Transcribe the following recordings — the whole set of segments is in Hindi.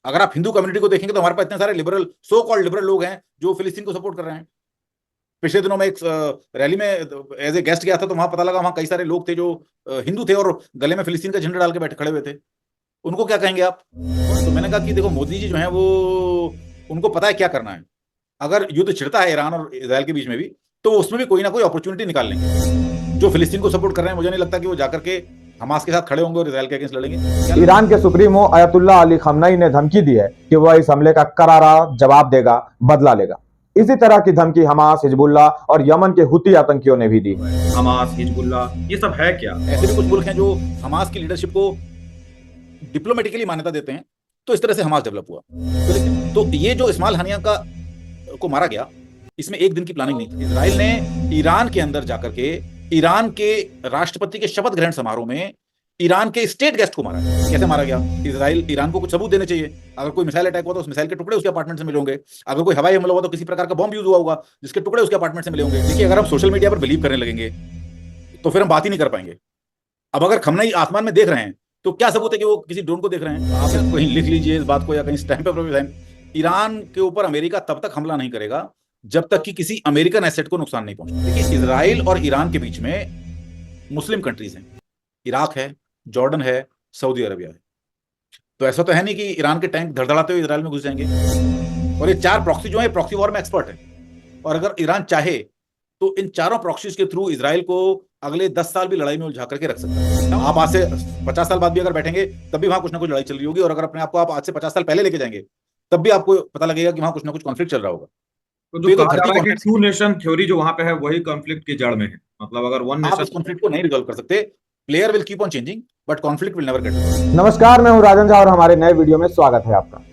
अगर आप हिंदू कम्युनिटी को देखेंगे तो हमारे पास इतने सारे लिबरल, सो कॉल्ड लिबरल लोग हैं जो फिलिस्तीन को सपोर्ट कर रहे हैं। पिछले दिनों में एक रैली में एज ए गेस्ट गया था, तो वहां पता लगा वहां कई सारे लोग थे जो हिंदू थे और गले में फिलिस्तीन का झंडा डाल के बैठे खड़े हुए थे। उनको क्या कहेंगे आप? तो मैंने कहा कि देखो, मोदी जी जो है वो, उनको पता है क्या करना है। अगर युद्ध छिड़ता है ईरान और इसराइल के बीच में भी, तो उसमें भी कोई ना कोई अपॉर्चुनिटी निकाल लेंगे। जो फिलिस्तीन को सपोर्ट कर रहे हैं, मुझे नहीं लगता कि वो जाकर के हमास के साथ खड़े होंगे और इसराइल के अगेंस्ट लड़ेंगे। ईरान के सुप्रीमो अयतुल्ला अली खमनई ने धमकी दी है कि वह इस हमले का करारा जवाब देगा, बदला लेगा। इसी तरह की धमकी हमास, हिजबुल्लाह और यमन के हुती आतंकियों ने भी दी। हमास, हिजबुल्लाह, ये सब है क्या? ऐसे भी कुछ मुल्क हैं जो हमास की लीडरशिप को डिप्लोमेटिकली मान्यता देते हैं। तो इस तरह से हमास डेवलप हुआ। तो ये जो इस्माइल हानिया का को मारा गया, इसमें एक दिन की प्लानिंग नहीं थी। इसराइल ने ईरान के अंदर जाकर के ईरान के राष्ट्रपति के शपथ ग्रहण समारोह में ईरान के स्टेट गेस्ट को मारा गया। कैसे मारा गया? इसराइल ईरान को कुछ सबूत देने चाहिए। अगर कोई मिसाइल अटैक हुआ तो उस मिसाइल के टुकड़े उसके अपार्टमेंट से मिले होंगे। अगर कोई हवाई हमला हुआ तो किसी प्रकार का बॉम्ब यूज हुआ होगा जिसके टुकड़े उसके अपार्टमेंट से मिले होंगे। देखिए, अगर हम सोशल मीडिया पर बिलीव करने लगेंगे तो फिर हम बात ही नहीं कर पाएंगे। अब अगर खमनई आसमान में देख रहे हैं तो क्या सबूत है कि वो किसी ड्रोन को देख रहे हैं? आप कहीं लिख लीजिए इस बात को, या कहीं स्टैंप पेपर पे साइन। ईरान के ऊपर अमेरिका तब तक हमला नहीं करेगा जब तक कि किसी अमेरिकन एसेट को नुकसान नहीं पहुंचता। देखिए, इसराइल और ईरान के बीच में मुस्लिम कंट्रीज हैं। इराक है, जॉर्डन है, सऊदी अरबिया है। तो ऐसा तो है नहीं कि ईरान के टैंक धड़धड़ाते हुए इसराइल में घुस जाएंगे। और ये चार प्रॉक्सी जो है, प्रॉक्सी वॉर में एक्सपर्ट है। और अगर ईरान चाहे तो इन चारों प्रॉक्सीज के थ्रू इसराइल को अगले 10 साल भी लड़ाई में उलझा करके रख सकता है। आप आज से 50 साल बाद भी अगर बैठेंगे तब भी वहां कुछ ना कुछ लड़ाई चल रही होगी। और अगर अपने आप को आप आज से 50 साल पहले लेके जाएंगे तब भी आपको पता लगेगा कि वहां कुछ ना कुछ कॉन्फ्लिक्ट चल रहा होगा। तो तो जो ये तो कहा जा धरती रहा है कि कॉन्फ्लिक्ट, टू नेशन थ्योरी जो वहां पे है वही कॉन्फ्लिक्ट की जड़ में है। मतलब अगर वन आप नेशन। इस कॉन्फ्लिक्ट को नहीं रिजॉल्व कर सकते। Player will keep on changing but conflict will never get. नमस्कार, मैं हूं राजन झा और हमारे नए वीडियो में स्वागत है आपका।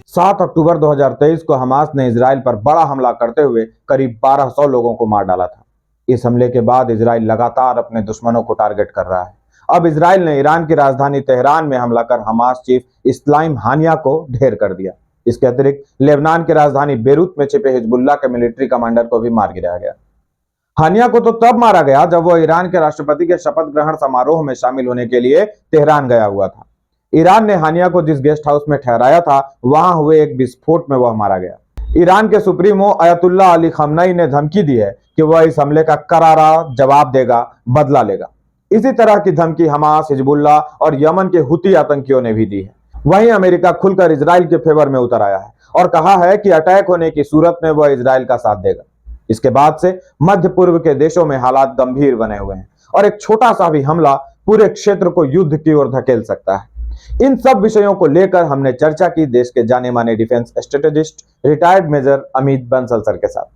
7 अक्टूबर 2023 को हमास ने इजराइल पर बड़ा हमला करते हुए करीब 1200 लोगों को मार डाला था। इस हमले के बाद इजराइल लगातार अपने दुश्मनों को टारगेट कर रहा है। अब इजराइल ने ईरान की राजधानी तेहरान में हमला कर हमास चीफ इस्माइल हानिया को ढेर कर दिया। इसके अतिरिक्त लेबनान की राजधानी बेरूत में छिपे हिजबुल्लाह के मिलिट्री कमांडर को भी मार गिराया गया। हानिया को तो तब मारा गया जब वो ईरान के राष्ट्रपति के शपथ ग्रहण समारोह में शामिल होने के लिए तेहरान गया हुआ था। ईरान ने हानिया को जिस गेस्ट हाउस में ठहराया था, वहां हुए एक विस्फोट में वह मारा गया। ईरान के सुप्रीमो अयतुल्ला अली खमनई ने धमकी दी है कि वह इस हमले का करारा जवाब देगा, बदला लेगा। इसी तरह की धमकी हमास, हिजबुल्लाह और यमन के हुती आतंकियों ने भी दी है। वहीं अमेरिका खुलकर इजराइल के फेवर में उतर आया है और कहा है कि अटैक होने की सूरत में वह इजराइल का साथ देगा। इसके बाद से मध्य पूर्व के देशों में हालात गंभीर बने हुए हैं और एक छोटा सा भी हमला पूरे क्षेत्र को युद्ध की ओर धकेल सकता है। इन सब विषयों को लेकर हमने चर्चा की देश के जाने माने defence strategist retired major Amit Bansal sir के साथ।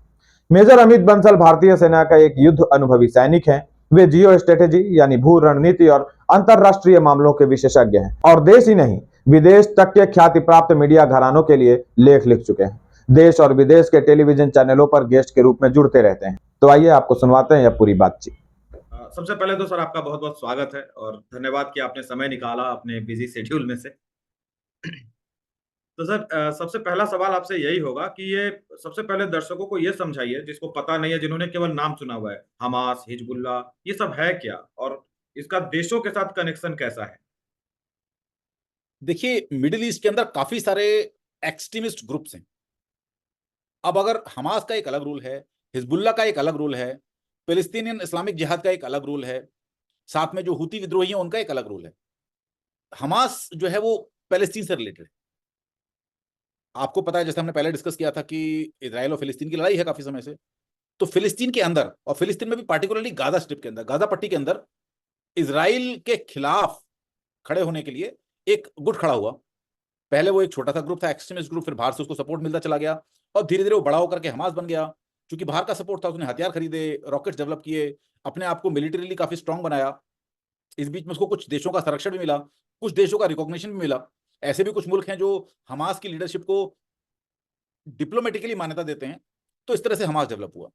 मेजर अमित बंसल भारतीय सेना का एक युद्ध अनुभवी सैनिक हैं। वे जियो स्ट्रेटेजी यानी भू रणनीति और अंतरराष्ट्रीय मामलों के विशेषज्ञ हैं और देश ही नहीं विदेश तक के ख्याति प्राप्त मीडिया घरानों के लिए लेख लिख चुके हैं। देश और विदेश के टेलीविजन चैनलों पर गेस्ट के रूप में जुड़ते रहते हैं। तो आइए आपको सुनवाते हैं यह पूरी बातचीत। सबसे पहले तो सर आपका बहुत बहुत स्वागत है और धन्यवाद कि आपने समय निकाला अपने बिजी शेड्यूल में से। तो सर सबसे पहला सवाल आपसे यही होगा कि ये सबसे पहले दर्शकों को ये समझाइए जिसको पता नहीं है, जिन्होंने केवल नाम सुना हुआ है, हमास, हिजबुल्लाह, ये सब है क्या और इसका देशों के साथ कनेक्शन कैसा है? देखिए, मिडिल ईस्ट के अंदर काफी सारे एक्सट्रीमिस्ट ग्रुप्स हैं। अब अगर हमास का एक अलग रूल है, हिजबुल्लाह का एक अलग रूल है, फिलिस्तीनियन इस्लामिक जिहाद का एक अलग रूल है, साथ में जो हुती विद्रोही हैं उनका एक अलग रूल है। हमास जो है वो पैलेस्टीन से रिलेटेड है। आपको पता है, जैसे हमने पहले डिस्कस किया था कि इजराइल और फिलिस्तीन की लड़ाई है काफी समय से। तो फिलिस्तीन के अंदर, और फिलिस्तीन में भी पार्टिकुलरली गाजा स्ट्रिप के अंदर, गाजा पट्टी के अंदर इजराइल के खिलाफ खड़े होने के लिए एक गुट खड़ा हुआ। पहले वो एक छोटा सा ग्रुप था, एक्सट्रीमिस्ट ग्रुप, फिर बाहर से उसको सपोर्ट मिलता चला गया और धीरे धीरे वो बड़ा होकर के हमास बन गया। क्योंकि बाहर का सपोर्ट था, उसने हथियार खरीदे, रॉकेट्स डेवलप किए, अपने आप को मिलिटरीली काफी स्ट्रांग बनाया। इस बीच में उसको कुछ देशों का संरक्षण भी मिला, कुछ देशों का रिकॉग्निशन भी मिला। ऐसे भी कुछ मुल्क हैं जो हमास की लीडरशिप को डिप्लोमेटिकली मान्यता देते हैं। तो इस तरह से हमास डेवलप हुआ।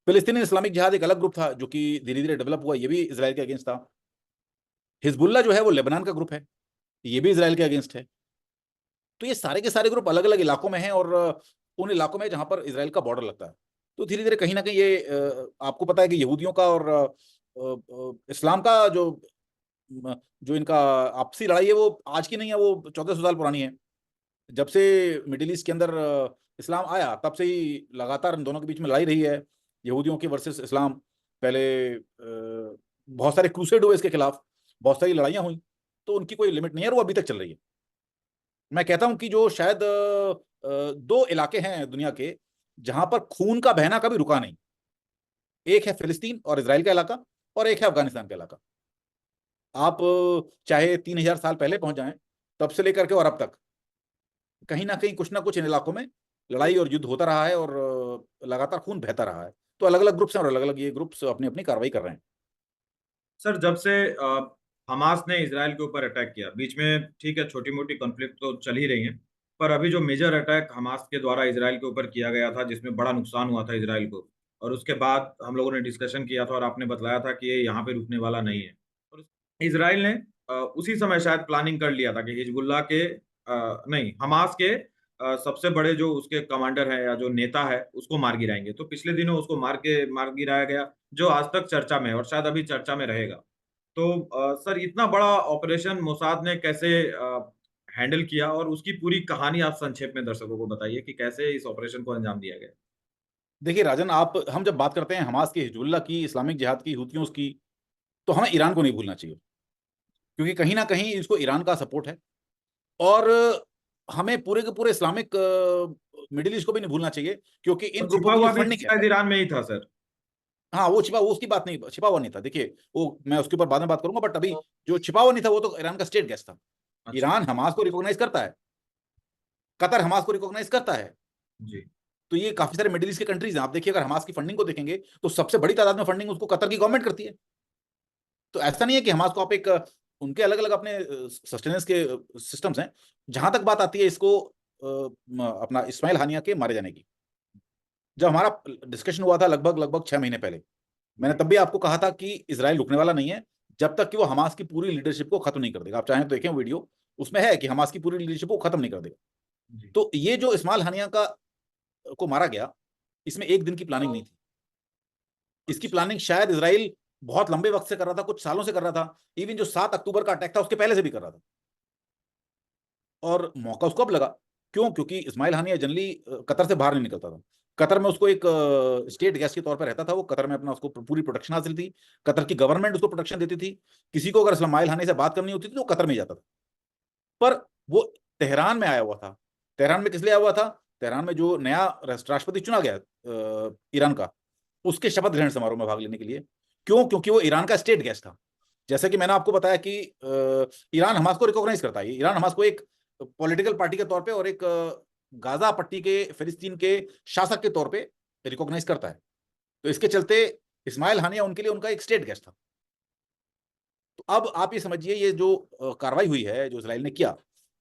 फिलिस्तीनी इस्लामिक जिहाद एक अलग ग्रुप था जो कि धीरे धीरे डेवलप हुआ, ये भी इसराइल के अगेंस्ट था। हिजबुल्ला जो है वो लेबनान का ग्रुप है, ये भी इसराइल के अगेंस्ट है। तो ये सारे के सारे ग्रुप अलग अलग इलाकों में हैं और उन इलाकों में जहां पर इसराइल का बॉर्डर लगता है। तो धीरे धीरे कहीं ना कहीं ये आपको पता है कि यहूदियों का और इस्लाम का जो इनका आपसी लड़ाई है वो आज की नहीं है, वो 1400 साल पुरानी है। जब से मिडिल ईस्ट के अंदर इस्लाम आया तब से ही लगातार इन दोनों के बीच में लड़ाई रही है, यहूदियों की वर्सेस इस्लाम। पहले बहुत सारे क्रूसेड हुए इसके खिलाफ, बहुत सारी लड़ाइयां हुई, तो उनकी कोई लिमिट नहीं है और वो अभी तक चल रही है। मैं कहता हूं कि जो शायद दो इलाके हैं दुनिया के जहां पर खून का बहना कभी रुका नहीं, एक है फिलिस्तीन और इसराइल का इलाका, और एक है अफगानिस्तान का इलाका। आप चाहे 3000 साल पहले पहुंच जाएं, तब से लेकर के और अब तक कहीं ना कुछ इन इलाकों में लड़ाई और युद्ध होता रहा है और लगातार खून बहता रहा है। तो अलग अलग ग्रुप्स हैं और अलग अलग ये ग्रुप्स अपनी अपनी कार्रवाई कर रहे हैं। सर, जब से हमास ने इसराइल के ऊपर अटैक किया, बीच में ठीक है छोटी मोटी कॉन्फ्लिक्ट तो चल ही रही है, पर अभी जो मेजर अटैक हमास के द्वारा इसराइल के ऊपर किया गया था, जिसमें बड़ा नुकसान हुआ था इसराइल को, और उसके बाद हम लोगों ने डिस्कशन किया था और आपने बतलाया था कि ये यहाँ पे रुकने वाला नहीं है। और इसराइल ने उसी समय शायद प्लानिंग कर लिया था कि हिजबुल्लाह के नहीं, हमास के सबसे बड़े जो उसके कमांडर है या जो नेता है उसको मार गिराएंगे। तो पिछले दिनों उसको मार गिराया गया, जो आज तक चर्चा में है और शायद अभी चर्चा में रहेगा। तो सर, इतना बड़ा ऑपरेशन मोसाद ने कैसे हैंडल किया, और उसकी पूरी कहानी आप संक्षेप में दर्शकों को बताइए कि कैसे इस ऑपरेशन को अंजाम दिया गया। देखिए राजन, आप हम जब बात करते हैं हमास की, हिजबुल्लाह की, इस्लामिक जिहाद की, हुतियों की, तो हमें ईरान को नहीं भूलना चाहिए, क्योंकि कहीं ना कहीं इसको ईरान का सपोर्ट है। और हमें पूरे के पूरे इस्लामिक मिडिल ईस्ट को भी नहीं भूलना चाहिए, क्योंकि इन और ग्रुपों छिपा की जो हुआ भी फंडिंग है। शायद ईरान में ही था सर। हाँ, वो छिपा, वो उसकी बात नहीं, छिपा हुआ नहीं था। देखिए, वो मैं उसके ऊपर बाद में बात करूंगा, बट अभी जो छिपा हुआ नहीं था वो तो ईरान का स्टेट गैस था। अच्छा। ईरान हमास को रिकॉग्नाइज करता है, कतर हमास को रिकॉग्नाइज करता है। जी। तो ये काफी सारे मिडिल ईस्ट के कंट्रीज हैं। आप देखिए, अगर हमास की फंडिंग को देखेंगे तो सबसे बड़ी तादाद में फंडिंग उसको कतर की गवर्नमेंट करती है। तो ऐसा नहीं है कि हमास को आप एक उनके अलग अलग अपने सस्टेनेंस के सिस्टम्स हैं। जहां तक बात आती है इसको अपना इस्माइल हानिया के मारे जाने की, जब हमारा डिस्कशन हुआ था लगभग लगभग 6 महीने पहले, मैंने जी। तब भी आपको कहा था कि इजराइल रुकने वाला नहीं है जब तक कि वो हमास की पूरी लीडरशिप को खत्म नहीं कर देगा। आप चाहें तो देखें वीडियो, उसमें है कि हमास की पूरी लीडरशिप को खत्म नहीं कर देगा। जी। तो ये जो इस्माइल हानिया का को मारा गया, इसमें एक दिन की प्लानिंग नहीं थी। इसकी अच्छा। प्लानिंग शायद इजराइल बहुत लंबे वक्त से कर रहा था, कुछ सालों से कर रहा था। इवन जो 7 अक्टूबर का अटैक था उसके पहले से भी कर रहा था, और मौका उसको अब लगा। क्यों? क्योंकि इस्माइल हानिया जनरली कतर से बाहर नहीं निकलता था। कतर में उसको एक स्टेट गेस्ट के तौर पर रहता था। वो कतर में अपना, उसको पूरी प्रोटेक्शन हासिल थी। कतर की गवर्नमेंट उसको प्रोटेक्शन देती थी। किसी को अगर इस्माइल हानिया से बात करनी होती थी तो वो कतर में ही जाता था। पर वो तेहरान में आया हुआ था। तेहरान में किस लिए आया हुआ था? तेहरान में जो नया राष्ट्रपति चुना गया ईरान का, उसके शपथ ग्रहण समारोह में भाग लेने के लिए। क्यों? क्योंकि वो ईरान का स्टेट गेस्ट था। जैसे कि मैंने आपको बताया कि ईरान हमास को रिकॉग्नाइज करता है। ईरान हमास को एक पॉलिटिकल पार्टी के तौर पे और एक गाजा पट्टी के फिलिस्तीन के शासक के तौर पे रिकॉग्नाइज करता है। तो इसके चलते इस्माइल हानिया उनके लिए उनका एक स्टेट गेस्ट था। तो अब आप ये समझिए, ये जो कार्रवाई हुई है, जो इसराइल ने किया,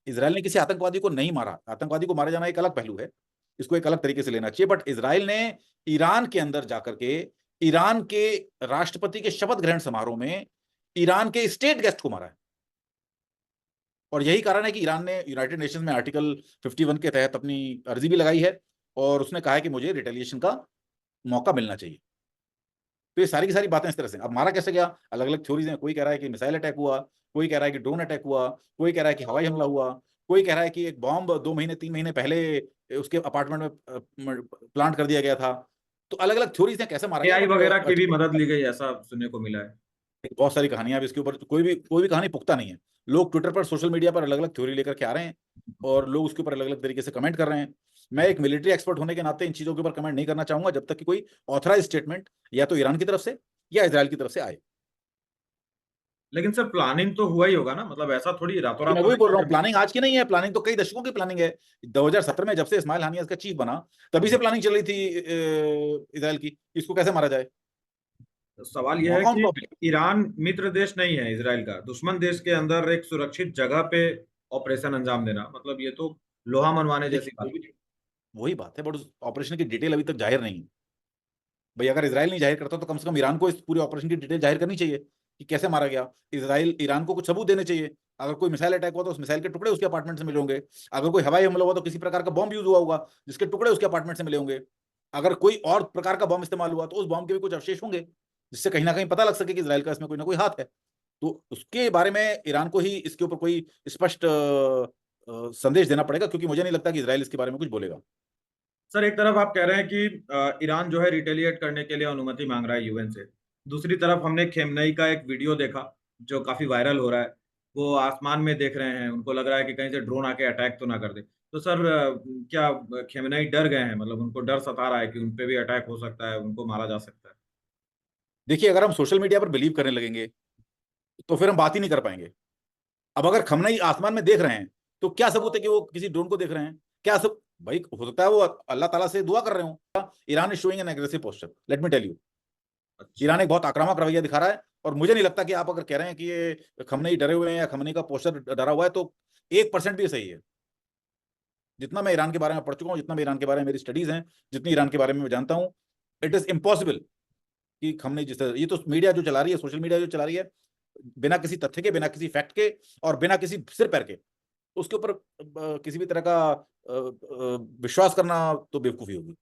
इसराइल ने किसी आतंकवादी को नहीं मारा। आतंकवादी को मारे जाना एक अलग पहलू है, इसको एक अलग तरीके से लेना चाहिए। बट इसराइल ने ईरान के अंदर जाकर के ईरान के राष्ट्रपति के शपथ ग्रहण समारोह में ईरान के स्टेट गेस्ट को मारा है। और यही कारण है कि ईरान ने यूनाइटेड नेशंस में आर्टिकल 51 के तहत अपनी अर्जी भी लगाई है, और उसने कहा है कि मुझे रिटेलिएशन का मौका मिलना चाहिए। तो ये सारी की सारी बातें इस तरह से। अब मारा कैसे गया, अलग अलग थ्योरीज हैं। कोई कह रहा है कि मिसाइल अटैक हुआ, कोई कह रहा है कि ड्रोन अटैक हुआ, कोई कह रहा है कि हवाई हमला हुआ, कोई कह रहा है कि एक बॉम्ब 2 महीने 3 महीने पहले उसके अपार्टमेंट में प्लांट कर दिया गया था। तो अलग अलग थ्योरीज हैं कैसे मारा गया, एआई वगैरह की भी बट मदद ली गई, ऐसा सुनने को मिला है। बहुत सारी कहानियां अब इसके ऊपर, कोई भी कहानी पुख्ता नहीं है। लोग ट्विटर पर, सोशल मीडिया पर अलग अलग थ्योरी लेकर के आ रहे हैं, और लोग उसके ऊपर अलग अलग तरीके से कमेंट कर रहे हैं। मैं एक मिलिट्री एक्सपर्ट होने के नाते इन चीजों के ऊपर कमेंट नहीं करना चाहूंगा जब तक कि कोई ऑथराइज स्टेटमेंट या तो ईरान की तरफ से या इसराइल की तरफ से आए। लेकिन सर, प्लानिंग तो हुआ ही होगा ना, मतलब ऐसा थोड़ी रातों तो रात मैं तो वही नहीं बोल रहा हुआ हूँ, प्लानिंग आज की नहीं है, प्लानिंग तो कई दशकों की प्लानिंग है। 2017 में जब से इस्माइल हानिया इसका चीफ बना, तभी से कि प्लानिंग चल रही थी इसराइल की, इसको कैसे मारा जाए। तो सवाल यह है मौका कि उनको। ईरान मित्र देश नहीं है इसराइल का, दुश्मन देश के अंदर एक सुरक्षित जगह पे ऑपरेशन अंजाम देना, मतलब ये तो लोहा मनवाने जैसी देखिए, बात है। वही बात है, बट उस ऑपरेशन की डिटेल अभी तक जाहिर नहीं है। भाई, अगर इसराइल नहीं जाहिर करता तो कम से कम ईरान को इस पूरे ऑपरेशन की डिटेल जाहिर करनी चाहिए कि कैसे मारा गया। इसराइल ईरान को कुछ सबूत देने चाहिए। अगर कोई मिसाइल अटैक हुआ तो उस मिसाइल के टुकड़े उसके अपार्टमेंट से मिले होंगे। अगर कोई हवाई हमला हुआ तो किसी प्रकार का बॉम्ब यूज हुआ होगा जिसके टुकड़े उसके अपार्टमेंट से मिले होंगे। अगर कोई और प्रकार का बॉम्ब इस्तेमाल हुआ तो उस बॉम्ब के भी कुछ अवशेष होंगे, जिससे कहीं ना कहीं पता लग सके कि इसराइल का इसमें कोई ना कोई हाथ है। तो उसके बारे में ईरान को ही इसके ऊपर कोई स्पष्ट संदेश देना पड़ेगा, क्योंकि मुझे नहीं लगता कि इजराइल इसके बारे में कुछ बोलेगा। सर, एक तरफ आप कह रहे हैं कि ईरान जो है रिटेलिएट करने के लिए अनुमति मांग रहा है यूएन से। दूसरी तरफ हमने खेमनई का एक वीडियो देखा जो काफी वायरल हो रहा है। वो आसमान में देख रहे हैं, उनको लग रहा है कि कहीं से ड्रोन आके अटैक तो ना कर दे। तो सर, क्या खेमनई डर गए हैं? मतलब उनको डर सता रहा है कि उन पे भी अटैक हो सकता है, उनको मारा जा सकता है? देखिए, अगर हम सोशल मीडिया पर बिलीव करने लगेंगे तो फिर हम बात ही नहीं कर पाएंगे। अब अगर खमनई आसमान में देख रहे हैं तो क्या सबूत है कि वो किसी ड्रोन को देख रहे हैं? क्या सब, भाई हो सकता है वो अल्लाह ताला से दुआ कर रहे हो। Iran is showing an aggressive posture, let me tell you. अच्छा। ईरान एक बहुत आक्रामक रवैया दिखा रहा है, और मुझे नहीं लगता कि आप अगर कह रहे हैं कि ये खमनई डरे हुए हैं या खमनई का पोस्टर डरा हुआ है तो 1% भी सही है। जितना मैं ईरान के बारे में पढ़ चुका हूं, जितना मैं ईरान के बारे में मेरी स्टडीज हैं, जितनी ईरान के बारे में मैं जानता हूं, इट इज इम्पॉसिबल कि खमनई जिस तरह, ये तो मीडिया जो चला रही है, सोशल मीडिया जो चला रही है, बिना किसी तथ्य के, बिना किसी फैक्ट के और बिना किसी सिर पैर के, उसके ऊपर किसी भी तरह का विश्वास करना तो बेवकूफी होगी।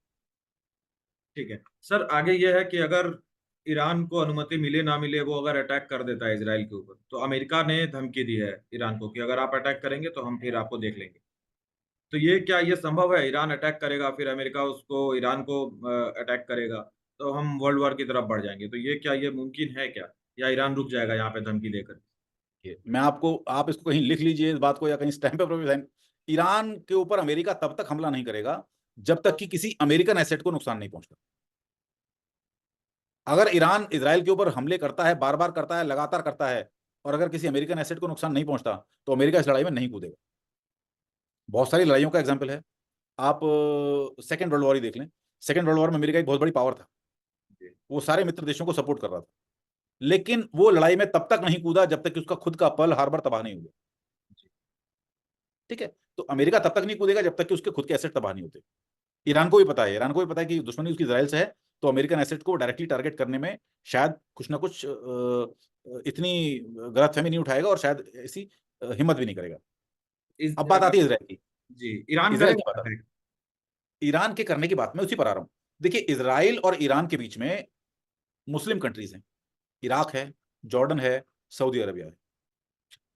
ठीक है सर, आगे ये है कि अगर ईरान को अनुमति मिले ना मिले, वो अगर अटैक कर देता है इसराइल के ऊपर, तो अमेरिका ने धमकी दी है ईरान को कि अगर आप अटैक करेंगे तो हम फिर आपको देख लेंगे। तो ये क्या ये संभव है? ईरान अटैक करेगा, फिर अमेरिका उसको ईरान को अटैक करेगा, तो हम वर्ल्ड वॉर की तरफ बढ़ जाएंगे। तो ये क्या ये मुमकिन है क्या, या ईरान रुक जाएगा यहाँ पे धमकी देकर? मैं आपको, आप इसको कहीं लिख लीजिए इस बात को, या कहीं स्टैम्प पेपर पे साइन, ईरान के ऊपर अमेरिका तब तक हमला नहीं करेगा जब तक कि किसी अमेरिकन एसेट को नुकसान नहीं पहुंचता। अगर ईरान इजराइल के ऊपर हमले करता है, बार बार करता है, लगातार करता है, और अगर किसी अमेरिकन एसेट को नुकसान नहीं पहुंचता, तो अमेरिका इस लड़ाई में नहीं कूदेगा। बहुत सारी लड़ाइयों का एग्जाम्पल है। आप सेकेंड वर्ल्ड वॉर ही देख लें। सेकेंड वर्ल्ड वॉर में अमेरिका एक बहुत बड़ी पावर था, वो सारे मित्र देशों को सपोर्ट कर रहा था, लेकिन वो लड़ाई में तब तक नहीं कूदा जब तक कि उसका खुद का पर्ल हार्बर तबाह नहीं हुआ। ठीक है, तो अमेरिका तब तक नहीं कूदेगा जब तक कि उसके खुद के एसेट तबाह नहीं होते। ईरान को भी पता है, ईरान को भी पता है कि दुश्मनी उसकी इजराइल से है, तो अमेरिकन एसेट को डायरेक्टली टारगेट करने में शायद कुछ ना कुछ इतनी गलतफहमी नहीं उठाएगा, और शायद ऐसी हिम्मत भी नहीं करेगा। अब बात आती है इजराइल की। जी, ईरान इजराइल की करेगा बात, अटैक? ईरान के करने की बात मैं उसी पर आ रहा हूं। देखिए, इजराइल और ईरान के बीच में मुस्लिम कंट्रीज हैं, इराक है, जॉर्डन है, सऊदी अरबिया है।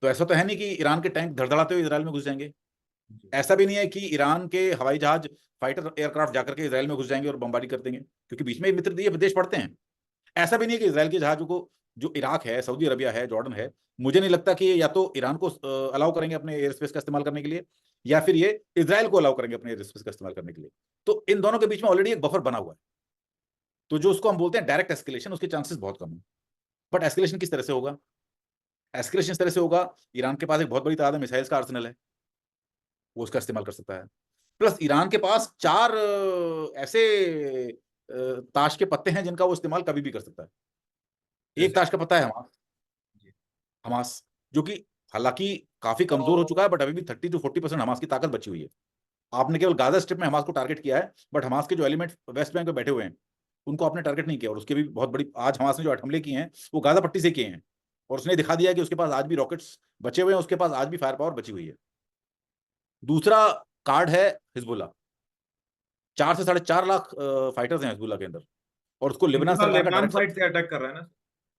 तो ऐसा तो है नहीं कि ईरान के टैंक धड़धड़ाते हुए इजराइल में घुस जाएंगे। ऐसा भी नहीं है कि ईरान के हवाई जहाज, फाइटर एयरक्राफ्ट जाकर के इजराइल में घुस जाएंगे और बमबारी कर देंगे, क्योंकि बीच में मित्र ये देश पड़ते हैं। ऐसा भी नहीं है कि इजराइल के जहाजों को, जो इराक है, सऊदी अरबिया है, जॉर्डन है, मुझे नहीं लगता कि ये या तो ईरान को अलाउ करेंगे अपने एयर स्पेस का इस्तेमाल करने के लिए, या फिर ये इजराइल को अलाउ करेंगे अपने एयर स्पेस का इस्तेमाल करने के लिए। तो इन दोनों के बीच में ऑलरेडी एक बफर बना हुआ है। तो जो उसको हम बोलते हैं डायरेक्ट एस्केलेशन, उसके चांसेस बहुत कम है। बट एस्केलेशन किस तरह से होगा? एस्केलेशन इस तरह से होगा, ईरान के पास एक बहुत बड़ी तादाद में मिसाइल्स का आर्सेनल है, वो उसका इस्तेमाल कर सकता है। प्लस ईरान के पास 4 ऐसे ताश के पत्ते हैं जिनका वो इस्तेमाल कभी भी कर सकता है। एक जैसे? ताश का पत्ता है हमास। जी। हमास जो कि हालांकि काफी कमजोर हो चुका है, बट अभी भी 30 to 40% हमास की ताकत बची हुई है। आपने केवल गाजा स्ट्रिप में हमास को टारगेट किया है, बट हमास के जो एलिमेंट वेस्ट बैंक में बैठे हुए हैं उनको आपने टारगेट नहीं किया। और उसके भी बहुत बड़ी, आज हमास ने जो हमले किए हैं वो गाजा पट्टी से किए हैं, और उसने दिखा दिया कि उसके पास आज भी रॉकेट्स बचे हुए हैं, उसके पास आज भी फायर पावर बची हुई है। दूसरा कार्ड है हिजबुल्ला। 4 से 4.5 लाख फाइटर्स हैं हिजबुल्ला के अंदर, और उसको लेबनान हिजबुल्लाह सरकार का लेबनान डायरेक्ट, साइड से अटैक कर रहा है ना?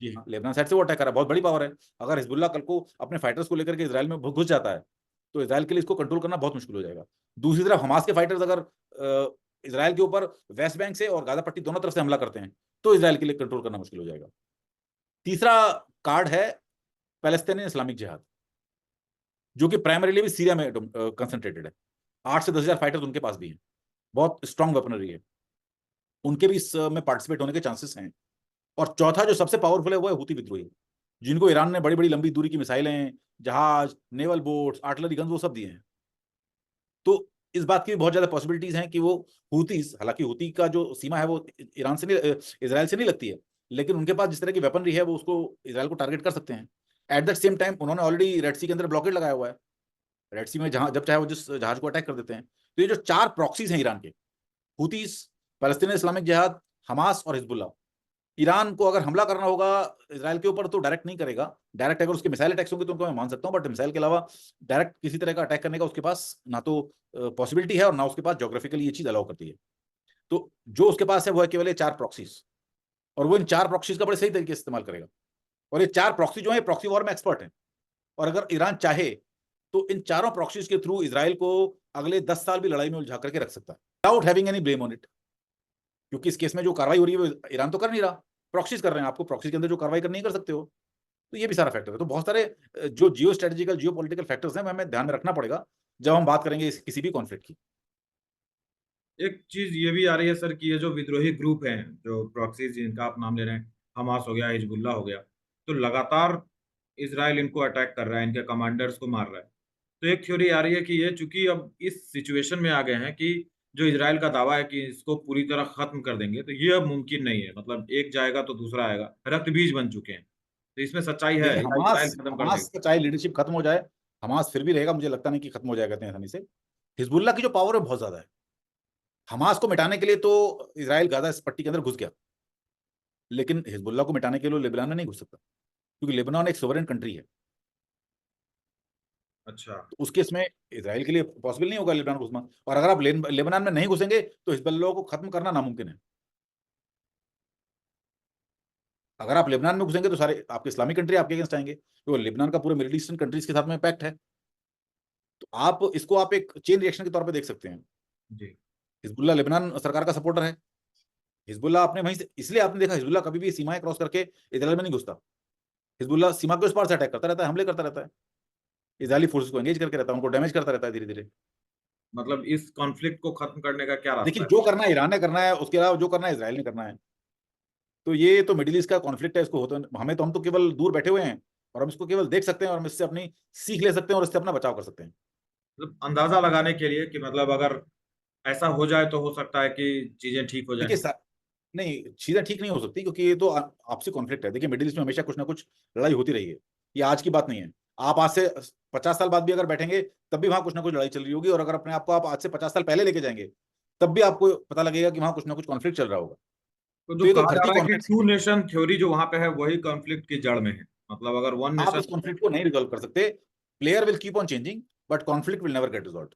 जी हाँ, लेबनान साइड से वो अटैक कर रहा है, बहुत बड़ी पावर है। अगर हिजबुल्ला कल को अपने फाइटर्स को लेकर के इजराइल में घुस जाता है, तो इजराइल के लिए इसको कंट्रोल करना बहुत मुश्किल हो जाएगा। दूसरी तरफ हमास के फाइटर्स अगर इजराइल के ऊपर वेस्ट बैंक से और गाजा पट्टी दोनों तरफ से हमला करते हैं, तो इजराइल के लिए कंट्रोल करना मुश्किल हो जाएगा। तीसरा कार्ड है पैलेस्टाइनी इस्लामिक जिहाद, जो कि प्राइमरीली भी सीरिया में कंसंट्रेटेड है। 8 से 10 हजार फाइटर्स उनके पास भी हैं, बहुत स्ट्रॉन्ग वेपनरी है, उनके भी इस में पार्टिसिपेट होने के चांसेस हैं। और चौथा जो सबसे पावरफुल है वो है हूती विद्रोही, जिनको ईरान ने बड़ी बड़ी लंबी दूरी की मिसाइलें, जहाज, नेवल बोट्स, आर्टिलरी गन्स वो सब दिए हैं। तो इस बात की भी बहुत ज्यादा पॉसिबिलिटीज हैं कि वो हूतीस, हालांकि हूती का जो सीमा है वो ईरान से नहीं, इजराइल से नहीं लगती है, लेकिन उनके पास जिस तरह की वेपनरी है वो उसको इजराइल को टारगेट कर सकते हैं। एट द सेम टाइम उन्होंने ऑलरेडी रेड सी के अंदर ब्लॉकेड लगाया हुआ है। रेड सी में जहां जब चाहे वो जिस जहाज को अटैक कर देते हैं। तो ये जो 4 प्रॉक्सीज हैं ईरान के, हूतीस, पैलेस्टीनी इस्लामिक जिहाद, हमास और हिजबुल्ला, ईरान को अगर हमला करना होगा इजराइल के ऊपर तो डायरेक्ट नहीं करेगा। डायरेक्ट अगर उसके मिसाइल अटैक्स होंगे तो उनको मैं मान सकता हूं, बट मिसाइल के अलावा डायरेक्ट किसी तरह का अटैक करने का उसके पास ना तो पॉसिबिलिटी है, और ना उसके पास ज्योग्राफिकली ये चीज अलाउ करती है। तो जो उसके पास है वो है केवल ये 4 प्रॉक्सीज, और वो इन 4 प्रॉक्सीज का बड़े सही तरीके से इस्तेमाल करेगा। और ये 4 प्रॉक्सी जो है प्रॉक्सी वॉर में एक्सपर्ट है, और अगर ईरान चाहे तो इन चारों प्रॉक्सीज के थ्रू इजराइल को अगले 10 साल भी लड़ाई में उलझा करके रख सकता है without having any blame on it. क्योंकि इस केस में जो कार्रवाई हो रही है वो ईरान तो कर नहीं रहा, प्रॉक्सीज कर रहे हैं। आपको प्रॉक्सी के अंदर जो कार्रवाई करनी है कर सकते हो। तो ये भी सारा फैक्टर है। तो बहुत सारे जो जियो स्ट्रेटेजिकल जियो पॉलिटिकल फैक्टर्स हैं हमें ध्यान में रखना पड़ेगा जब हम बात करेंगे किसी भी कॉन्फ्लिक्ट की। एक चीज ये भी आ रही है सर कि ये जो विद्रोही ग्रुप हैं, जो प्रॉक्सीज जिनका आप नाम ले रहे हैं, हमास हो गया, हिजबुल्लाह हो गया, तो लगातार इसराइल इनको अटैक कर रहा है, इनके कमांडर्स को मार रहा है। तो एक थ्योरी आ रही है कि ये चूंकि अब इस सिचुएशन में आ गए हैं कि जो इसराइल का दावा है कि इसको पूरी तरह खत्म कर देंगे, तो ये अब मुमकिन नहीं है। मतलब एक जाएगा तो दूसरा आएगा, रक्त बीज बन चुके हैं। तो इसमें सच्चाई है, देखिए, या इसराइल खत्म कर हमास देगा? का चाहे लीडरशिप खत्म हो जाए, हमास फिर भी रहेगा। मुझे लगता नहीं कि खत्म हो जाएगा इतनी आसानी से। हिजबुल्लाह की जो पावर है बहुत ज्यादा है। हमास को मिटाने के लिए तो इसराइल गाजा इस पट्टी के अंदर घुस गया, लेकिन हिजबुल्लाह को मिटाने के लिए लेबनान में नहीं घुस सकता, क्योंकि लेबनान एक सोवरेन कंट्री है। अच्छा। तो उस केस में इसराइल के लिए पॉसिबल नहीं होगा लेबनान घुसना। और अगर आप लेबनान में नहीं घुसेंगे तो हिजबुल्लाह को खत्म करना नामुमकिन है। अगर आप लेबनान में घुसेंगे तो सारे आपके इस्लामिक कंट्री आपके अगेंस्ट आएंगे, तो लेबनान का पूरे मिडिल ईस्टर्न कंट्रीज के साथ में पैक्ट है। तो आप इसको आप एक चेन रिएक्शन के तौर पे देख सकते हैं। जी। हिजबुल्लाह लेबनान सरकार का सपोर्टर है। हिजबुल्लाह अपने वहीं से, इसलिए आपने देखा हिजबुल्लाह कभी भी सीमाएं क्रॉस करके इजराइल में नहीं घुसता। हिजबुल्लाह सीमा के उस पार से अटैक करता रहता है, हमले करता रहता है, इजरायली फोर्सेस को एंगेज करके रहता है, उनको डैमेज करता रहता है धीरे धीरे। मतलब इस कॉन्फ्लिक्ट को खत्म करने का क्या रास्ता देखिए, है? जो करना है ईरान ने करना है, उसके अलावा जो करना है इसराइल ने करना है। तो ये तो मिडिल ईस्ट का कॉन्फ्लिक्ट है, इसको होता हमें तो, हम तो केवल दूर बैठे हुए हैं और हम इसको केवल देख सकते हैं और हम इससे अपनी सीख ले सकते हैं और इससे अपना बचाव कर सकते हैं। मतलब अंदाजा लगाने के लिए कि मतलब अगर ऐसा हो जाए तो हो सकता है कि चीजें ठीक हो जाएं। देखिए नहीं, चीजें ठीक नहीं हो सकती, क्योंकि ये तो आपसी कॉन्फ्लिक्ट है। देखिए, मिडिल ईस्ट में हमेशा कुछ ना कुछ लड़ाई होती रही है। ये आज की बात नहीं है। आप आज से 50 साल बाद भी अगर बैठेंगे तब भी वहां कुछ ना कुछ लड़ाई चल रही होगी। और अगर अपने आप को आप आज से 50 साल पहले लेके जाएंगे तब भी आपको पता लगेगा कि वहां कुछ ना कुछ कॉन्फ्लिक्ट चल रहा होगा। तो जो तो ये तो कहा जा धरती रहा है कि कॉन्फ्लिक्ट टू है। नेशन थ्योरी जो वहां पे है वही कॉन्फ्लिक्ट की जड़ में है। मतलब अगर वन आप नेशन। इस कॉन्फ्लिक्ट को नहीं रिजॉल्व कर सकते। Player will keep on changing, but conflict will never get resolve.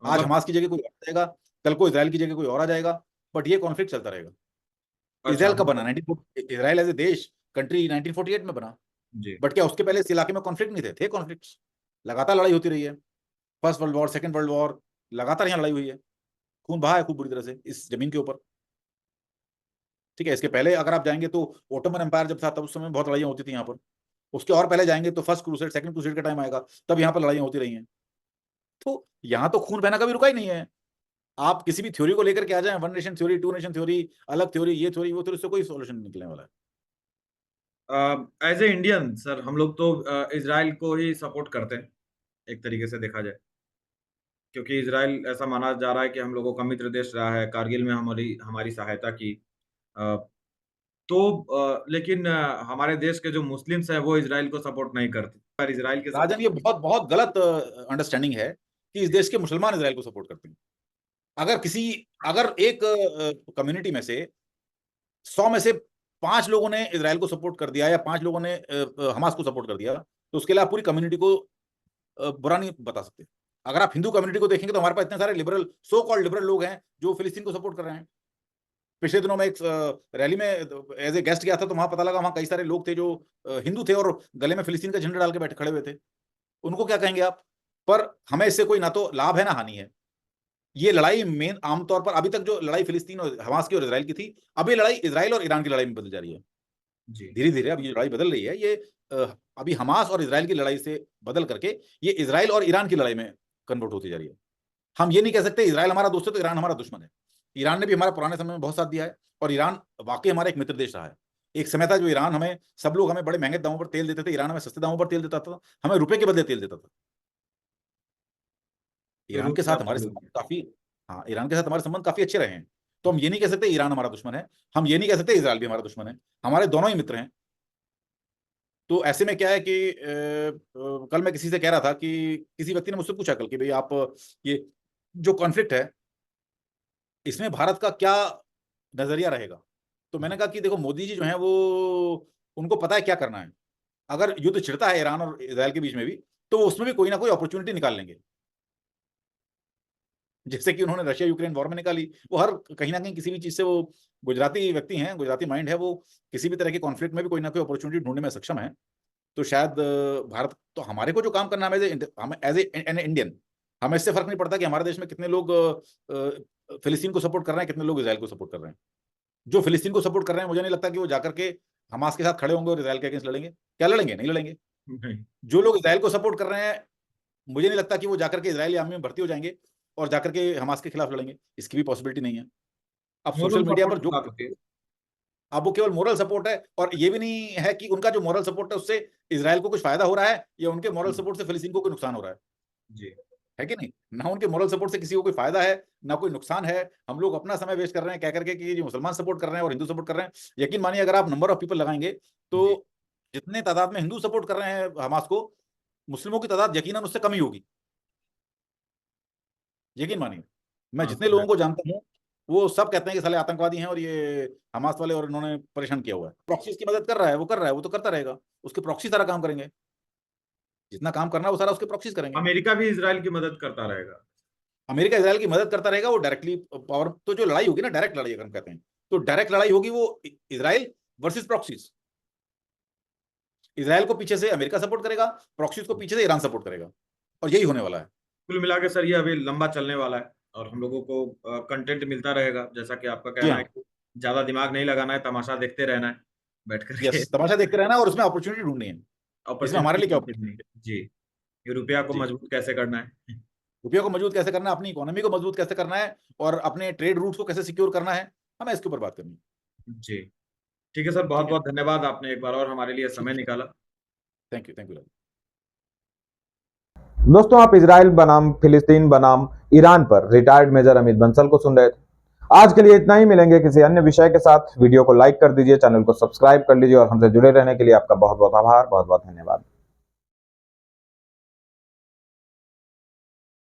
आज मतलब हमास की जगह कोई और आ जाएगा, कल को इसराइल की जगह कोई और आ जाएगा, बट ये कॉन्फ्लिक्ट चलता रहेगा। अच्छा, इसराइल कब बना? मतलब 19 इसराइल एज ए देश, कंट्री 1948 में बना। जी। बट क्या उसके पहले इस इलाके में कॉन्फ्लिक्ट नहीं थे कॉन्फ्लिक्ट्स। लगातार लड़ाई होती रही है। First world war, second world war, लगातार यहाँ लड़ाई हुई है। खून बहा है खूब बुरी तरह से इस जमीन के ऊपर। ठीक है, इसके पहले अगर आप जाएंगे तो ओटोमन एम्पायर जब था तब उस समय बहुत लड़ाइयाँ होती थी यहाँ पर। उसके और पहले जाएंगे तो फर्स्ट क्रूसेड, सेकंड क्रूसेड का टाइम आएगा, तब यहाँ पर लड़ाइयाँ होती रही हैं। तो यहाँ तो खून बहना कभी रुका ही नहीं है। आप किसी भी थ्योरी को लेकर के आ जाए, one nation theory, two nation theory, अलग थ्योरी, ये थ्योरी वो थ्योरी, उससे कोई सोल्यूशन नहीं निकलने वाला है। एज ए इंडियन सर, हम लोग तो इसराइल को ही सपोर्ट करते हैं, एक तरीके से देखा जाए। क्योंकि इसराइल ऐसा माना जा रहा है कि हम लोगों का मित्र देश रहा है, कारगिल में हमारी हमारी सहायता की। अ, लेकिन हमारे देश के जो मुस्लिम्स हैं वो इसराइल को सपोर्ट नहीं करते, पर इसराइल के राजन, ये बहुत बहुत गलत अंडरस्टैंडिंग है कि इस देश के मुसलमान इसराइल को सपोर्ट करते हैं। अगर एक कम्युनिटी में से 100 में से 5 लोगों ने इसराइल को सपोर्ट कर दिया या 5 लोगों ने हमास को सपोर्ट कर दिया, तो उसके लिए आप पूरी कम्युनिटी को बुरा नहीं बता सकते। अगर आप हिंदू कम्युनिटी को देखेंगे तो हमारे पास इतने सारे लिबरल, सो कॉल्ड लिबरल लोग हैं जो फिलिस्तीन को सपोर्ट कर रहे हैं। पिछले दिनों में एक रैली में एज ए गेस्ट गया था, तो वहां पता लगा वहां कई सारे लोग थे जो हिंदू थे और गले में फिलिस्तीन का झंडा डाल के बैठे खड़े हुए थे। उनको क्या कहेंगे आप? पर हमें इससे कोई ना तो लाभ है ना हानि है। ये लड़ाई मेन आमतौर पर, अभी तक जो लड़ाई फिलिस्तीन और हमास की और इसराइल की थी, अब ये लड़ाई इसराइल और ईरान की लड़ाई में बदल जा रही है। जी। धीरे धीरे अब ये लड़ाई बदल रही है। ये अभी हमास और इसराइल की लड़ाई से बदल करके ये इसराइल और ईरान की लड़ाई में कन्वर्ट होती जा रही है। हम ये नहीं कह सकते इसराइल हमारा दोस्त है तो ईरान हमारा दुश्मन है। ईरान ने भी हमारे पुराने समय में बहुत साथ दिया है और ईरान वाकई हमारा एक मित्र देश रहा है। एक समय था जो ईरान हमें, सब लोग हमें बड़े महंगे दामों पर तेल देते थे, ईरान हमें सस्ते दामों पर तेल देता था, हमें रुपए के बदले तेल देता था। फिर ईरान रुक के गया साथ सब हमारे लोग। संबंध काफी, हाँ, ईरान के साथ हमारे संबंध काफी अच्छे रहे हैं। तो हम ये नहीं कह सकते ईरान हमारा दुश्मन है, हम ये नहीं कह सकते इसराइल भी हमारा दुश्मन है। हमारे दोनों ही मित्र हैं। तो ऐसे में क्या है कि कल मैं किसी से कह रहा था कि किसी व्यक्ति ने मुझसे पूछा कल कि भाई आप, ये जो कॉन्फ्लिक्ट है इसमें भारत का क्या नजरिया रहेगा? तो मैंने कहा कि देखो, मोदी जी जो हैं वो, उनको पता है क्या करना है। अगर युद्ध छिड़ता है ईरान और इसराइल के बीच में भी, तो वो उसमें भी कोई ना कोई अपॉर्चुनिटी निकाल लेंगे, जैसे कि उन्होंने रशिया यूक्रेन वॉर में निकाली। वो हर कहीं ना कहीं किसी भी चीज से, वो गुजराती व्यक्ति हैं, गुजराती माइंड है, वो किसी भी तरह के कॉन्फ्लिक्ट में भी कोई ना कोई अपॉर्चुनिटी ढूंढने में सक्षम है। तो शायद भारत, तो हमारे को जो काम करना है हम एज एन इंडियन, हमें इससे फर्क नहीं पड़ता कि हमारे देश में कितने लोग फिलिस्तीन को सपोर्ट कर रहे हैं, कितने लोग इसराइल को सपोर्ट कर रहे हैं। जो फिलिस्तीन को सपोर्ट कर रहे हैं, मुझे नहीं लगता कि वो जाकर के हमास के साथ खड़े होंगे और इसराइल के अगेंस्ट लड़ेंगे। क्या लड़ेंगे? नहीं लड़ेंगे। जो लोग इसराइल को सपोर्ट कर रहे हैं, मुझे नहीं लगता कि वो जाकर के इजरायली आर्मी में भर्ती हो जाएंगे और जाकर के हमास के खिलाफ लड़ेंगे। इसकी भी पॉसिबिलिटी नहीं है। अब सोशल मीडिया पर जो, अब वो केवल मोरल सपोर्ट है, और ये भी नहीं है कि उनका जो मोरल सपोर्ट है उससे इसराइल को कुछ फायदा हो रहा है या उनके मोरल सपोर्ट से फिलिस्तीन को कोई नुकसान हो रहा है। जी, है कि नहीं? ना उनके मोरल सपोर्ट से किसी को कोई फायदा है, ना कोई नुकसान है। हम लोग अपना समय वेस्ट कर रहे हैं कह करके कि मुसलमान सपोर्ट कर रहे हैं और हिंदू सपोर्ट कर रहे हैं। यकीन मानिए, अगर आप नंबर ऑफ पीपल लगाएंगे तो जितने तादाद में हिंदू सपोर्ट कर रहे हैं हमास को, मुस्लिमों की तादाद यकीनन उससे कम ही होगी। यकीन मानिए, मैं जितने लोगों को जानता हूँ वो सब कहते हैं कि साले आतंकवादी हैं और ये हमास वाले, और इन्होंने परेशान किया हुआ है। प्रॉक्सीज की मदद कर रहा है, वो कर रहा है, वो तो करता रहेगा। उसके प्रॉक्सी सारा काम करेंगे, जितना काम करना है वो सारा उसके प्रॉक्सीज करेंगे। अमेरिका भी इजराइल की मदद करता रहेगा। अमेरिका इसराइल की मदद करता रहेगा। वो डायरेक्टली पावर, तो जो लड़ाई होगी ना, डायरेक्ट लड़ाई अगर हम कहते हैं, तो डायरेक्ट लड़ाई होगी वो इसराइल वर्सेस प्रॉक्सीज। इसराइल को पीछे से अमेरिका सपोर्ट करेगा, प्रॉक्सीज को पीछे से ईरान सपोर्ट करेगा, और यही होने वाला है। कुल मिला के सर ये अभी लंबा चलने वाला है और हम लोगों को कंटेंट मिलता रहेगा, जैसा कि आपका जी कहना हाँ। है कि ज्यादा दिमाग नहीं लगाना है, तमाशा देखते रहना है बैठ करके। यस, तमाशा देखते रहना और उसमें अपॉर्चुनिटी ढूंढनी है। इसमें हमारे लिए क्या अपॉर्चुनिटी जी, ये रुपया को जी, मजबूत कैसे करना है। रुपये को मजबूत कैसे करना है, अपनी इकोनॉमी को मजबूत कैसे करना है, और अपने ट्रेड रूट्स को कैसे सिक्योर करना है, हमें इसके ऊपर बात करनी है। जी, ठीक है सर, बहुत ठीक है, बहुत धन्यवाद, आपने एक बार और हमारे लिए समय ठीक है। निकाला। Thank you, thank you. दोस्तों, आप इजराइल बनाम फिलिस्तीन बनाम ईरान पर रिटायर्ड मेजर अमित बंसल को सुन रहे थे। आज के लिए इतना ही, मिलेंगे किसी अन्य विषय के साथ। वीडियो को लाइक कर दीजिए, चैनल को सब्सक्राइब कर लीजिए, और हमसे जुड़े रहने के लिए आपका बहुत बहुत आभार, बहुत बहुत धन्यवाद।